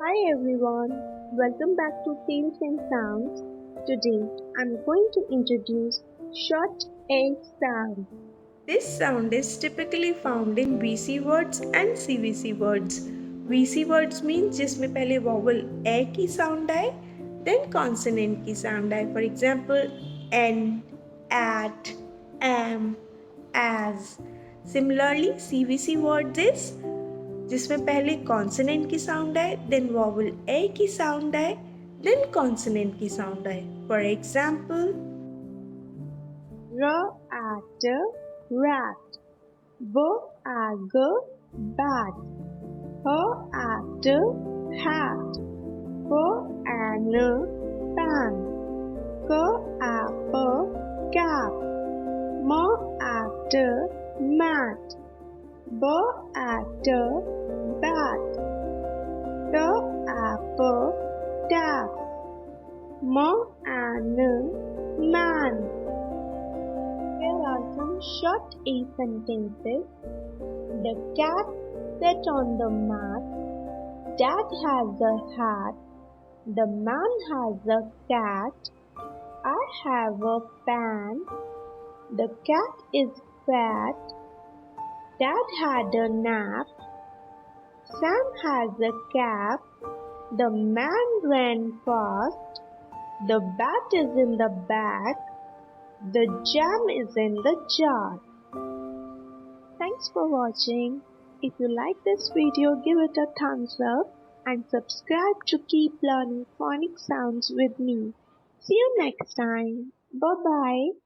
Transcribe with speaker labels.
Speaker 1: Hi everyone, welcome back to Tales and Sounds. Today I'm going to introduce short A sound.
Speaker 2: This sound is typically found in VC words and CVC words. VC words means जिसमें पहले vowel A की sound आए, then consonant की sound आए. For example, N, at, am, as. Similarly, CVC words is जिसमें पहले consonant की sound आए, then vowel A की sound आए, then consonant की sound आए. For example,
Speaker 1: R at rat, B at bat, H at hat, P an pan, K at cap, M at mat, B at bat, T at tap, M an man. Here are some short A sentences. The cat sat on the mat. Dad has a hat. The man has a cat. I have a pan. The cat is fat. Dad had a nap. Sam has a cap. The man ran fast. The bat is in the bag. The jam is in the jar. Thanks for watching. If you like this video, give it a thumbs up and subscribe to keep learning phonics sounds with me. See you next time. Bye-bye.